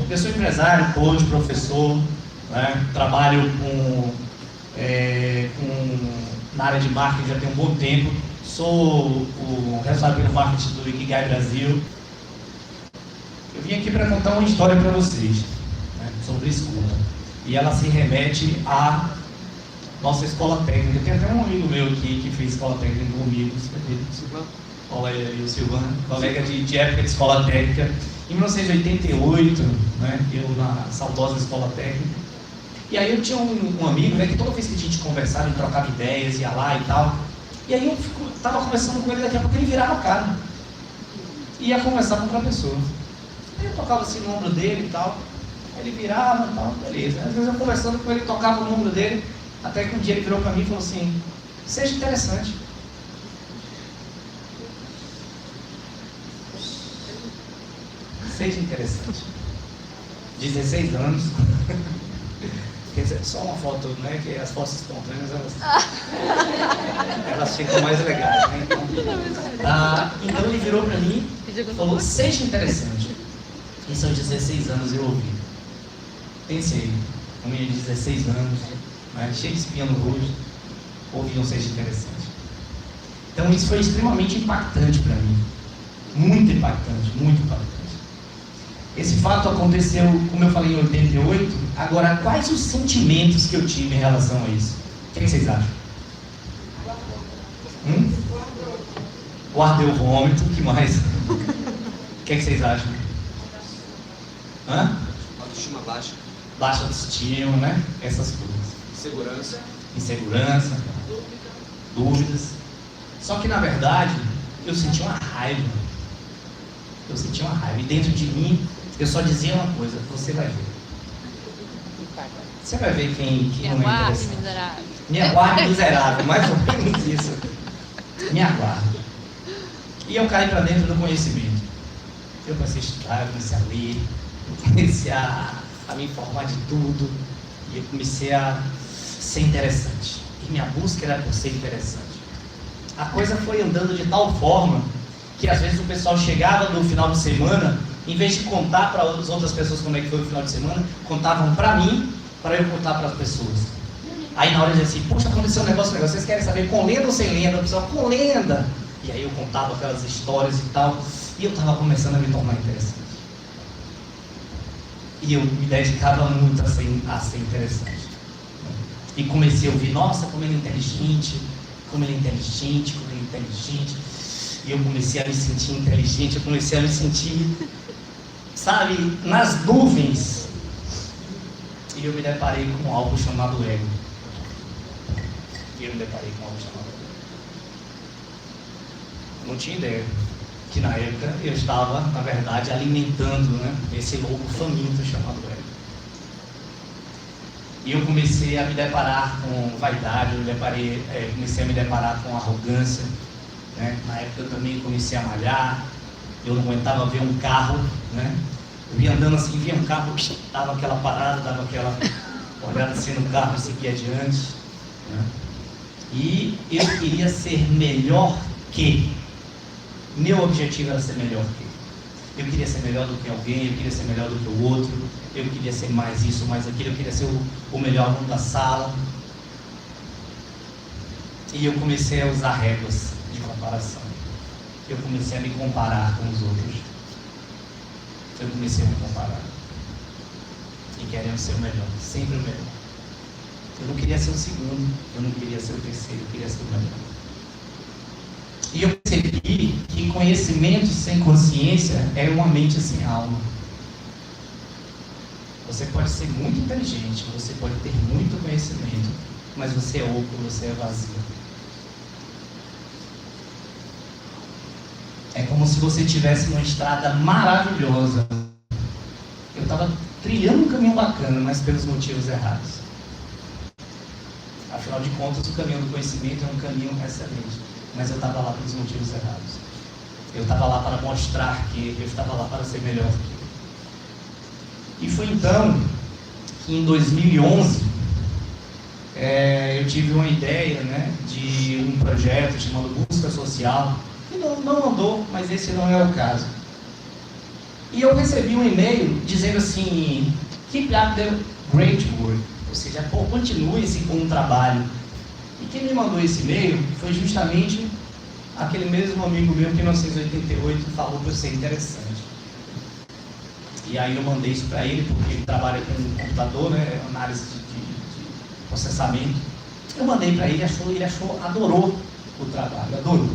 Eu sou empresário, coach, professor, né? Trabalho na área de marketing já tem um bom tempo. Sou o responsável pelo marketing do Ikigai Brasil. Eu vim aqui para contar uma história para vocês, né, sobre escuta. E ela se remete à nossa escola técnica. Tem até um amigo meu aqui que fez escola técnica comigo, Silvano. Olha aí o Silvano, colega de época de escola técnica. Em 1988, né, eu na saudosa escola técnica. E aí eu tinha um amigo, né, que toda vez que a gente conversava, ele trocava ideias, ia lá e tal. E aí eu estava conversando com ele, daqui a pouco ele virava a cara. Ia conversar com outra pessoa. Aí eu tocava assim no ombro dele e tal. Aí ele virava e tal, beleza. Às vezes eu conversando com ele, tocava no ombro dele. Até que um dia ele virou para mim e falou assim: seja interessante. Seja interessante. 16 anos. Quer dizer, só uma foto, né? Que as fotos espontâneas elas ficam mais legais, né? Então ele virou para mim e falou: seja interessante. Isso aos 16 anos eu ouvi. Pensei, um menino de 16 anos, né, cheio de espinha no rosto, ouvi um seja interessante. Então isso foi extremamente impactante para mim. Muito impactante, muito impactante. Esse fato aconteceu, como eu falei, em 88. Agora, quais os sentimentos que eu tive em relação a isso? O que vocês acham? Guardei o vômito, o que mais? O que vocês acham? Autoestima baixa. Baixa autoestima, né? Essas coisas. Insegurança. Dúvidas. Só que, na verdade, eu senti uma raiva. E dentro de mim, eu só dizia uma coisa: você vai ver. Você vai ver quem não é interessante. Me aguarde, miserável. Mais ou menos isso. Me aguarde. E eu caí para dentro do conhecimento. Eu comecei a estudar, eu comecei a ler, eu comecei a me informar de tudo. E eu comecei a ser interessante. E minha busca era por ser interessante. A coisa foi andando de tal forma que às vezes o pessoal chegava no final de semana, em vez de contar para as outras pessoas como é que foi o final de semana, contavam para mim, para eu contar para as pessoas. Aí na hora eu dizia assim: puxa, aconteceu um negócio, vocês querem saber com lenda ou sem lenda? O pessoal: com lenda. E aí eu contava aquelas histórias e tal, e eu estava começando a me tornar interessante. E eu me dedicava muito a ser interessante. E comecei a ouvir: nossa, como ele é inteligente. E eu comecei a me sentir inteligente, eu comecei a me sentir, sabe, nas nuvens. E eu me deparei com algo chamado ego. Eu não tinha ideia que na época eu estava, na verdade, alimentando, né, esse lobo faminto chamado ego. E eu comecei a me deparar com vaidade, comecei a me deparar com arrogância. Né? Na época eu também comecei a malhar, eu não aguentava ver um carro, né? Eu ia andando assim, via um carro, dava aquela parada, dava aquela olhada assim no carro e seguia adiante. Né? E eu queria ser melhor que. Meu objetivo era ser melhor que. Eu queria ser melhor do que alguém, eu queria ser melhor do que o outro, eu queria ser mais isso, mais aquilo, eu queria ser o melhor aluno da sala. E eu comecei a usar réguas de comparação. Eu comecei a me comparar com os outros. Eu comecei a me comparar. E querendo ser o melhor, sempre o melhor. Eu não queria ser o segundo, eu não queria ser o terceiro, eu queria ser o melhor. E eu percebi que conhecimento sem consciência é uma mente sem alma. Você pode ser muito inteligente, você pode ter muito conhecimento, mas você é oco, você é vazio. É como se você estivesse numa estrada maravilhosa. Eu estava trilhando um caminho bacana, mas pelos motivos errados. Afinal de contas, o caminho do conhecimento é um caminho excelente, mas eu estava lá pelos motivos errados. Eu estava lá para mostrar que eu estava lá para ser melhor que. E foi então que em 2011 eu tive uma ideia, né, de um projeto chamado Busca Social, que não andou, mas esse não é o caso. E eu recebi um e-mail dizendo assim, keep up the great work, ou seja, continue esse bom trabalho. E quem me mandou esse e-mail foi justamente aquele mesmo amigo meu que em 1988 falou que eu sei interessante. E aí eu mandei isso para ele, porque ele trabalha com computador, né, análise de processamento. Eu mandei para ele, ele achou, adorou o trabalho, adorou.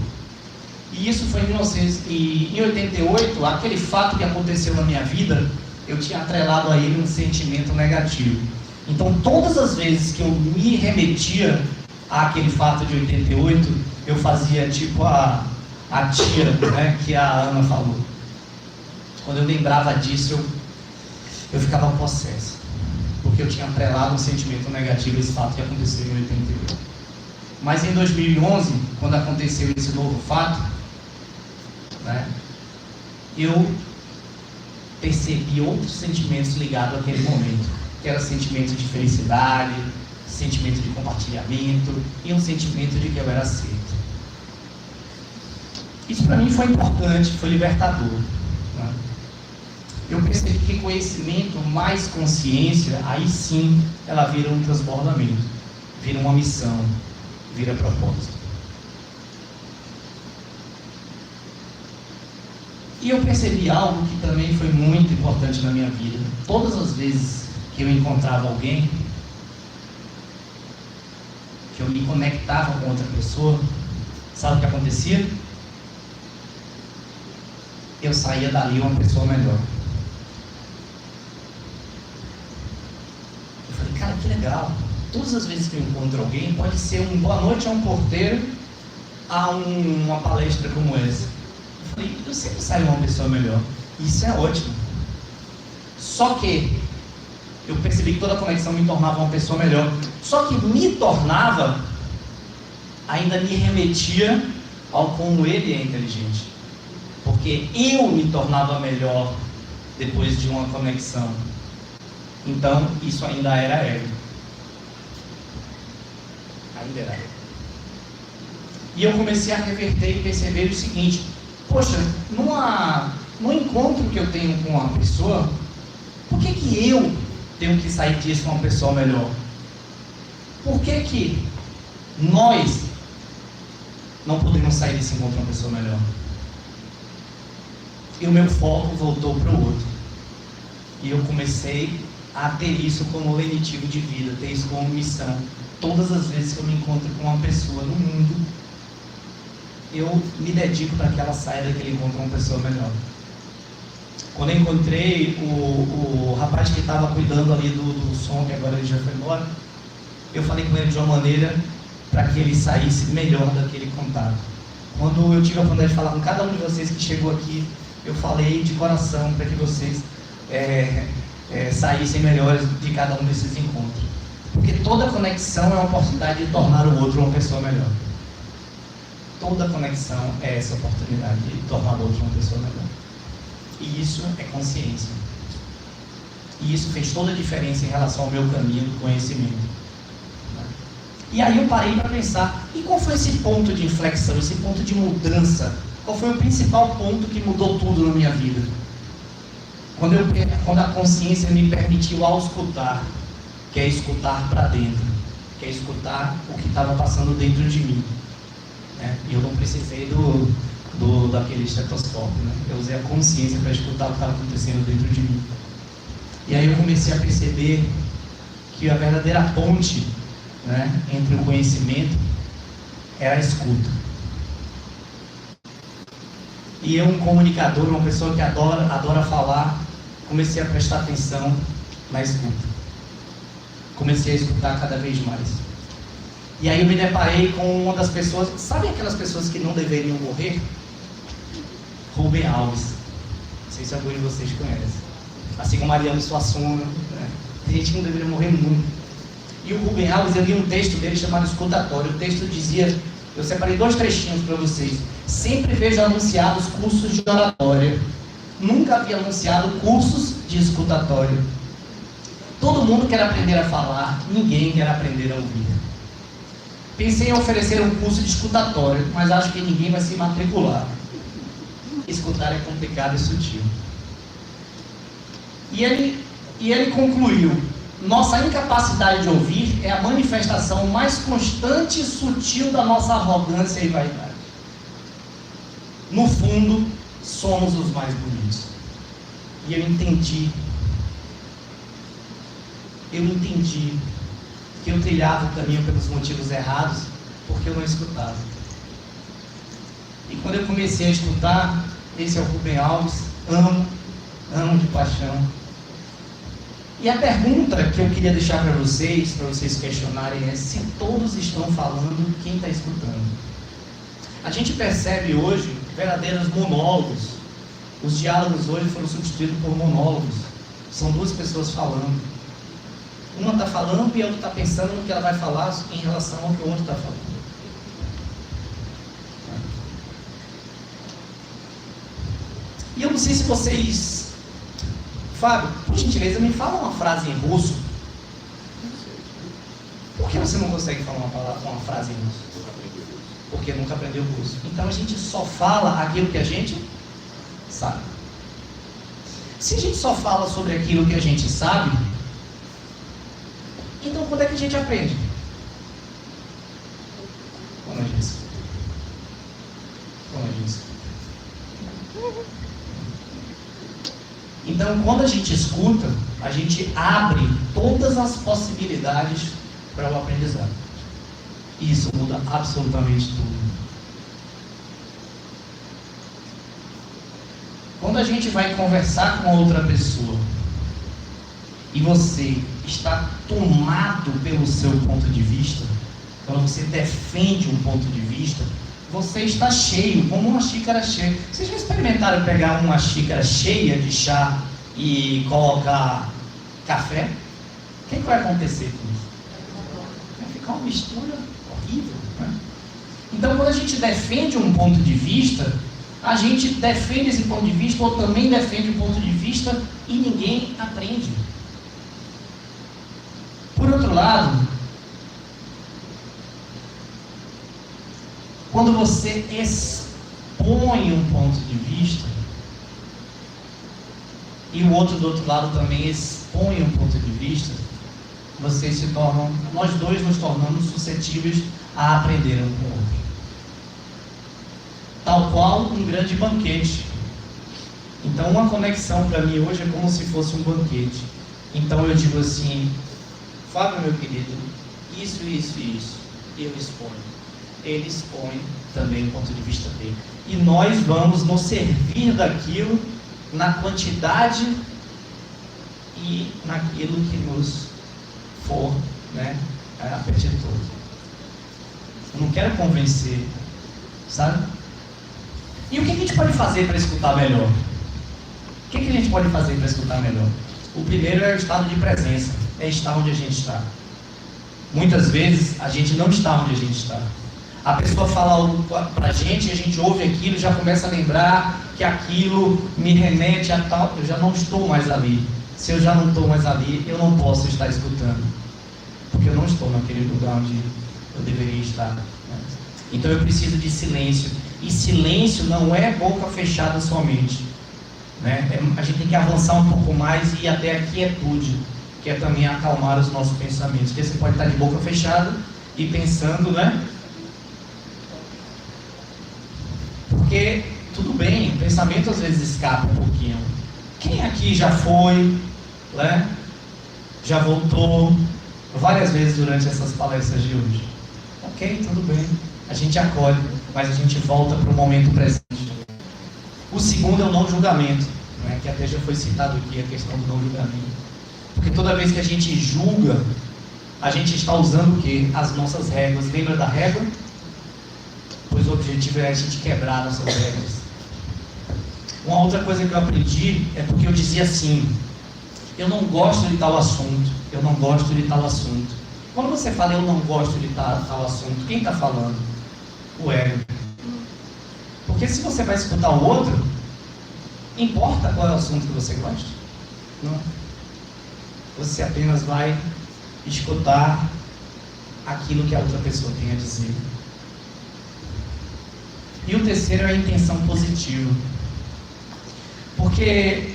E isso foi em 88, aquele fato que aconteceu na minha vida, eu tinha atrelado a ele um sentimento negativo. Então todas as vezes que eu me remetia àquele fato de 88, eu fazia tipo a tia, né, que a Ana falou. Quando eu lembrava disso, eu ficava possesso, porque eu tinha atrelado um sentimento negativo a esse fato que aconteceu em 88. Mas em 2011, quando aconteceu esse novo fato, né, eu percebi outros sentimentos ligados àquele momento, que era sentimento de felicidade, sentimento de compartilhamento e um sentimento de que eu era aceito. Isso para mim foi importante, foi libertador, né? Eu percebi que conhecimento mais consciência, aí sim ela vira um transbordamento, vira uma missão, vira propósito. E eu percebi algo que também foi muito importante na minha vida. Todas as vezes que eu encontrava alguém, que eu me conectava com outra pessoa, sabe o que acontecia? Eu saía dali uma pessoa melhor. Eu falei, cara, que legal. Todas as vezes que eu encontro alguém, pode ser um boa noite a um porteiro, a uma palestra como essa. Eu falei, eu sempre saio uma pessoa melhor. Isso é ótimo. Só que eu percebi que toda conexão me tornava uma pessoa melhor. Só que me tornava, ainda me remetia ao como ele é inteligente. Porque eu me tornava melhor depois de uma conexão. Então, isso ainda era ego. Ainda era ego. E eu comecei a reverter e perceber o seguinte: poxa, num encontro que eu tenho com uma pessoa, por que eu tenho que sair disso uma pessoa melhor? Por que nós não podemos sair desse encontro uma pessoa melhor? E o meu foco voltou para o outro. E eu comecei a ter isso como lenitivo de vida, ter isso como missão. Todas as vezes que eu me encontro com uma pessoa no mundo, eu me dedico para que ela saia daquele encontro uma pessoa melhor. Quando eu encontrei o rapaz que estava cuidando ali do som, que agora ele já foi embora, eu falei com ele de uma maneira para que ele saísse melhor daquele contato. Quando eu tive a oportunidade de falar com cada um de vocês que chegou aqui, eu falei de coração para que vocês saíssem melhores de cada um desses encontros. Porque toda conexão é uma oportunidade de tornar o outro uma pessoa melhor. Toda conexão é essa oportunidade de tornar o outro uma pessoa melhor. E isso é consciência. E isso fez toda a diferença em relação ao meu caminho do conhecimento. E aí eu parei para pensar, e qual foi esse ponto de inflexão, esse ponto de mudança? Qual foi o principal ponto que mudou tudo na minha vida? Quando a consciência me permitiu auscultar, que é escutar para dentro, que é escutar o que estava passando dentro de mim. E eu não precisei daquele estetoscópio, né? Eu usei a consciência para escutar o que estava acontecendo dentro de mim. E aí eu comecei a perceber que a verdadeira ponte, né, entre o conhecimento era a escuta. E eu, um comunicador, uma pessoa que adora falar, comecei a prestar atenção na escuta. Comecei a escutar cada vez mais. E aí eu me deparei com uma das pessoas, sabe aquelas pessoas que não deveriam morrer? Rubem Alves. Não sei se algum de vocês conhece. Assim como Mariano Suassuna, né? Tem gente que não deveria morrer nunca. E o Rubem Alves, eu li um texto dele chamado Escutatório. O texto dizia, eu separei 2 trechinhos para vocês. Sempre vejo anunciados cursos de oratória. Nunca havia anunciado cursos de escutatório. Todo mundo quer aprender a falar, ninguém quer aprender a ouvir. Pensei em oferecer um curso de escutatório, mas acho que ninguém vai se matricular. Escutar é complicado e sutil. E ele concluiu: nossa incapacidade de ouvir é a manifestação mais constante e sutil da nossa arrogância e vaidade. No fundo, somos os mais bonitos. E eu entendi que eu trilhava o caminho pelos motivos errados, porque eu não escutava. E quando eu comecei a escutar, esse é o Rubem Alves, amo de paixão. E a pergunta que eu queria deixar para vocês questionarem é: se todos estão falando, quem está escutando? A gente percebe hoje verdadeiros monólogos. Os diálogos hoje foram substituídos por monólogos. São duas pessoas falando. Uma está falando e a outra está pensando no que ela vai falar em relação ao que o outro está falando. E eu não sei se vocês... Fábio, por gentileza, me fala uma frase em russo. Por que você não consegue falar uma frase em russo? Porque nunca aprendeu russo. Então a gente só fala aquilo que a gente sabe. Se a gente só fala sobre aquilo que a gente sabe, então quando é que a gente aprende? Como eu disse. Então, quando a gente escuta, a gente abre todas as possibilidades para o aprendizado. E isso muda absolutamente tudo. Quando a gente vai conversar com outra pessoa e você está tomado pelo seu ponto de vista, quando você defende um ponto de vista, você está cheio, como uma xícara cheia. Vocês já experimentaram pegar uma xícara cheia de chá e colocar café? O que vai acontecer com isso? Vai ficar uma mistura horrível, né? Então, quando a gente defende um ponto de vista, a gente defende esse ponto de vista, ou também defende um ponto de vista, e ninguém aprende. Por outro lado, quando você expõe um ponto de vista, e o outro do outro lado também expõe um ponto de vista, nós dois nos tornamos suscetíveis a aprender um com o outro. Tal qual um grande banquete. Então, uma conexão para mim hoje é como se fosse um banquete. Então eu digo assim: Fábio, meu querido, isso, eu exponho. Ele expõe também o ponto de vista dele. E nós vamos nos servir daquilo na quantidade e naquilo que nos for, apetitoso. Eu não quero convencer, sabe? E o que a gente pode fazer para escutar melhor? O que a gente pode fazer para escutar melhor? O primeiro é o estado de presença, é estar onde a gente está. Muitas vezes a gente não está onde a gente está. A pessoa fala algo para a gente ouve aquilo e já começa a lembrar que aquilo me remete a tal. Eu já não estou mais ali. Se eu já não estou mais ali, eu não posso estar escutando, porque eu não estou naquele lugar onde eu deveria estar, né? Então eu preciso de silêncio. E silêncio não é boca fechada somente, né? A gente tem que avançar um pouco mais e ir até a quietude, que é também acalmar os nossos pensamentos. Porque você pode estar de boca fechada e pensando, né? Porque, tudo bem, o pensamento às vezes escapa um pouquinho. Quem aqui já foi, né? Já voltou várias vezes durante essas palestras de hoje? Ok, tudo bem. A gente acolhe, mas a gente volta para o momento presente. O segundo é o não julgamento, né? Que até já foi citado aqui, a questão do não julgamento. Porque toda vez que a gente julga, a gente está usando o quê? As nossas regras. Lembra da régua? Pois o objetivo é a gente quebrar nossas regras. Uma outra coisa que eu aprendi é porque eu dizia assim: eu não gosto de tal assunto, eu não gosto de tal assunto. Quando você fala eu não gosto de tal assunto, quem está falando? O ego. Porque se você vai escutar o outro, importa qual é o assunto que você gosta? Não. Você apenas vai escutar aquilo que a outra pessoa tem a dizer. E o terceiro é a intenção positiva. Porque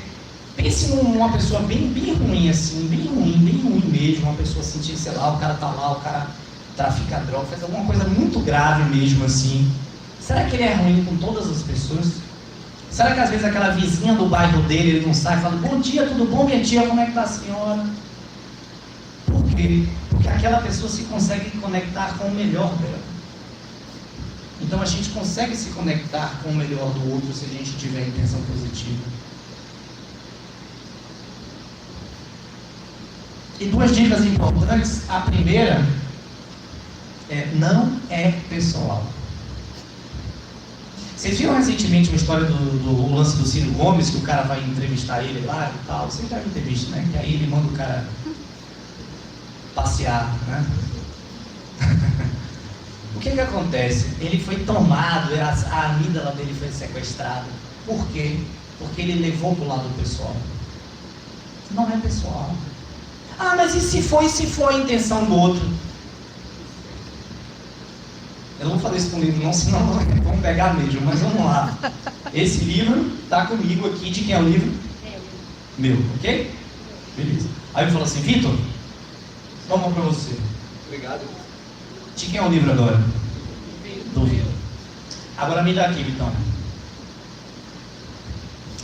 pense numa pessoa bem ruim assim, bem ruim mesmo, uma pessoa assim, sei lá, o cara tá lá, o cara trafica droga, faz alguma coisa muito grave mesmo assim. Será que ele é ruim com todas as pessoas? Será que às vezes aquela vizinha do bairro dele, ele não sai falando, bom dia, tudo bom, minha tia, como é que tá a senhora? Por quê? Porque aquela pessoa se consegue conectar com o melhor dela. Então a gente consegue se conectar com o melhor do outro se a gente tiver intenção positiva. E duas dicas importantes. A primeira não é pessoal. Vocês viram recentemente uma história do lance do Ciro Gomes, que o cara vai entrevistar ele lá e tal? Vocês já viram visto, né? Que aí ele manda o cara passear, né? O que acontece? Ele foi tomado, a amígdala dele foi sequestrada. Por quê? Porque ele levou para o lado pessoal. Não é pessoal. Ah, mas e se for a intenção do outro? Eu não vou fazer isso com o livro não, senão vamos pegar mesmo, mas vamos lá. Esse livro está comigo aqui. De quem é o livro? Meu, ok? Beleza. Aí ele falou assim, Vitor, toma para você. Obrigado. De quem é o livro agora? Do Vitor. Agora me dá aqui, Vitão.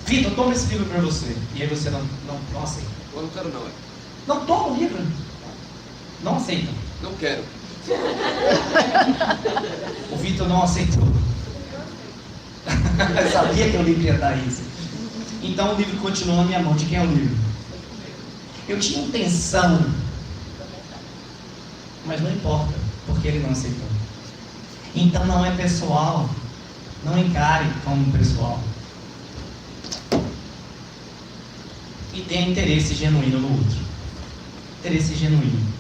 Vitor, toma esse livro para você. E aí você não aceita. Eu não quero não, Não, toma o livro. Não aceita. Não quero. O Vitor não aceitou. Eu sabia que o livro ia dar isso. Então o livro continua na minha mão. De quem é o livro? Eu tinha intenção, mas não importa, porque ele não aceitou. Então não é pessoal. Não encare como pessoal. E tenha interesse genuíno no outro. Interesse genuíno.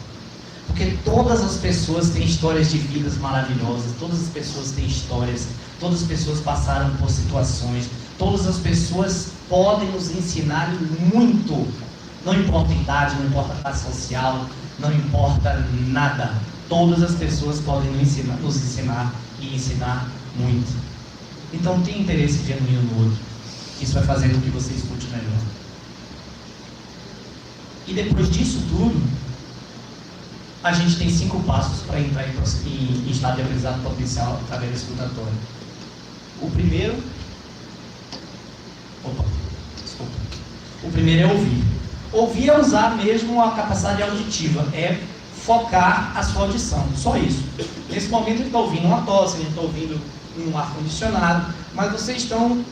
Porque todas as pessoas têm histórias de vidas maravilhosas, todas as pessoas têm histórias, todas as pessoas passaram por situações, todas as pessoas podem nos ensinar muito. Não importa a idade, não importa a classe social, não importa nada. Todas as pessoas podem nos ensinar e ensinar muito. Então tenha interesse genuíno no outro. Isso vai fazer com que você escute melhor. E depois disso tudo, a gente tem 5 passos para entrar em estado de aprendizado potencial através da escutatória. O primeiro é ouvir. Ouvir é usar mesmo a capacidade auditiva, é focar a sua audição, só isso. Nesse momento ele está ouvindo uma tosse, ele está ouvindo um ar-condicionado, mas vocês estão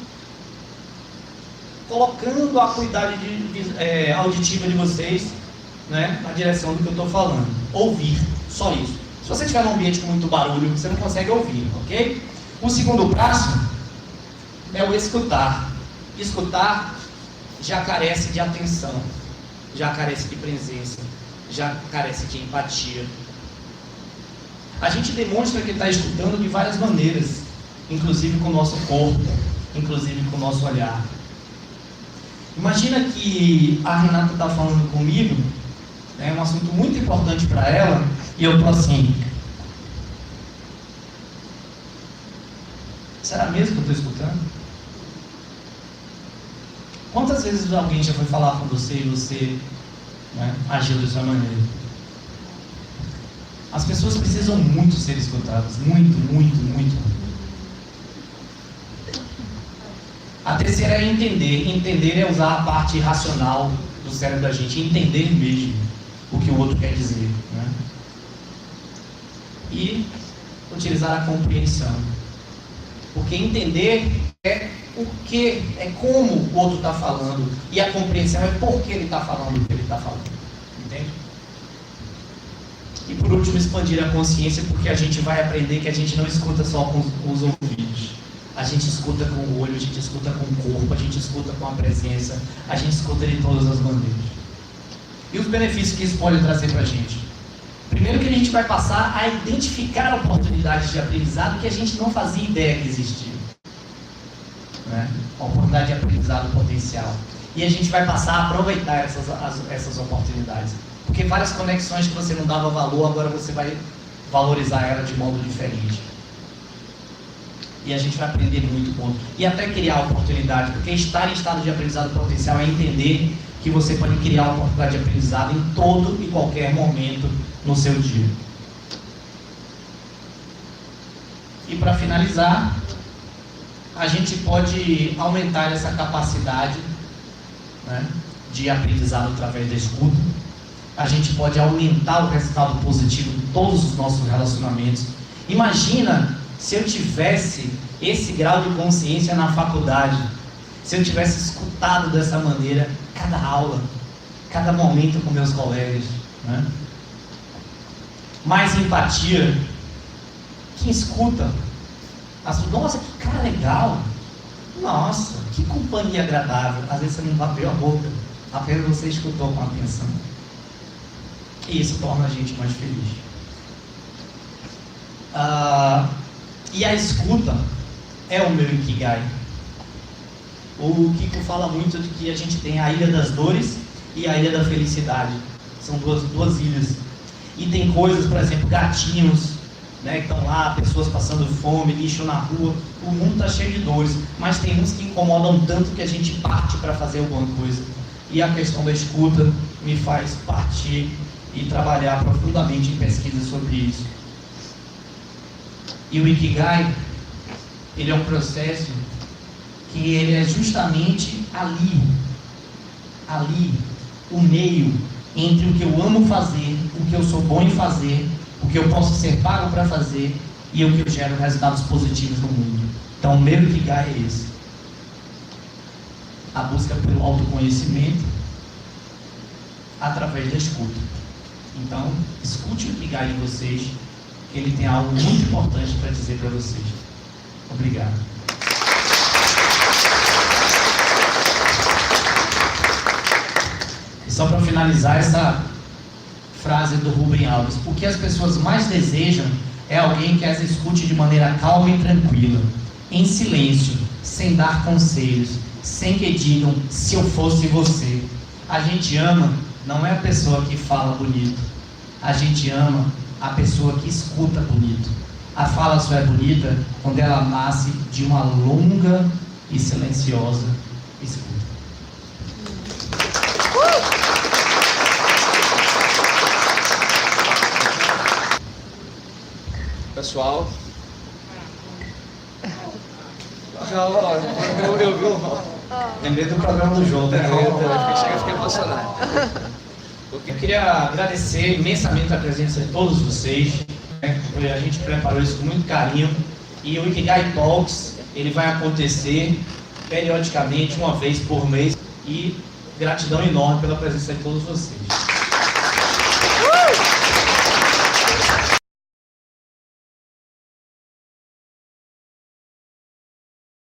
colocando a acuidade auditiva de vocês, né, na direção do que eu estou falando. Ouvir, só isso. Se você estiver num ambiente com muito barulho, você não consegue ouvir, ok? O segundo passo é o escutar. Escutar já carece de atenção, já carece de presença, já carece de empatia. A gente demonstra que está escutando de várias maneiras, inclusive com o nosso corpo, inclusive com o nosso olhar. Imagina que a Renata está falando comigo, é um assunto muito importante para ela, e eu estou assim, será mesmo que eu estou escutando? Quantas vezes alguém já foi falar com você e você, né, agiu dessa maneira? As pessoas precisam muito ser escutadas, muito, muito, muito. A terceira é entender. Entender é usar a parte racional do cérebro da gente, entender mesmo o que o outro quer dizer, né? E utilizar a compreensão. Porque entender é o que, é como o outro está falando, e a compreensão é por que ele está falando o que ele está falando. Entende? E por último, expandir a consciência, porque a gente vai aprender que a gente não escuta só com os ouvidos. A gente escuta com o olho, a gente escuta com o corpo, a gente escuta com a presença, a gente escuta de todas as maneiras. E os benefícios que isso pode trazer para a gente? Primeiro, que a gente vai passar a identificar oportunidades de aprendizado que a gente não fazia ideia que existiam, né? A oportunidade de aprendizado potencial. E a gente vai passar a aproveitar essas oportunidades. Porque várias conexões que você não dava valor, agora você vai valorizar ela de modo diferente. E a gente vai aprender muito com outro. E até criar oportunidade, porque estar em estado de aprendizado potencial é entender que você pode criar uma oportunidade de aprendizado em todo e qualquer momento no seu dia. E para finalizar, a gente pode aumentar essa capacidade, né, de aprendizado através da escuta. A gente pode aumentar o resultado positivo de todos os nossos relacionamentos. Imagina se eu tivesse esse grau de consciência na faculdade, se eu tivesse escutado dessa maneira cada aula, cada momento com meus colegas, né? Mais empatia. Quem escuta, nossa, que cara legal, nossa, que companhia agradável. Às vezes você não bateu a boca, apenas você escutou com atenção. E isso torna a gente mais feliz. E a escuta é o meu Ikigai. O Kiko fala muito de que a gente tem a Ilha das Dores e a Ilha da Felicidade. São duas ilhas. E tem coisas, por exemplo, gatinhos, né, que estão lá, pessoas passando fome, lixo na rua. O mundo está cheio de dores, mas tem uns que incomodam tanto que a gente parte para fazer alguma coisa. E a questão da escuta me faz partir e trabalhar profundamente em pesquisa sobre isso. E o Ikigai, ele é um processo que ele é justamente ali, o meio entre o que eu amo fazer, o que eu sou bom em fazer, o que eu posso ser pago para fazer e o que eu gero resultados positivos no mundo. Então o meu Ikigai é esse. A busca pelo autoconhecimento através da escuta. Então, escute o Ikigai em vocês, que ele tem algo muito importante para dizer para vocês. Obrigado. E só para finalizar essa frase do Rubem Alves: o que as pessoas mais desejam é alguém que as escute de maneira calma e tranquila, em silêncio, sem dar conselhos, sem que digam se eu fosse você. A gente ama não é a pessoa que fala bonito, a gente ama a pessoa que escuta bonito. A fala só é bonita quando ela nasce de uma longa e silenciosa escuta. Pessoal, eu vi o... Lembrei do programa do João, né? Eu fiquei emocionado. Eu queria agradecer imensamente a presença de todos vocês, né? A gente preparou isso com muito carinho. E o Ikigai Talks, ele vai acontecer periodicamente, uma vez por mês. E gratidão enorme pela presença de todos vocês.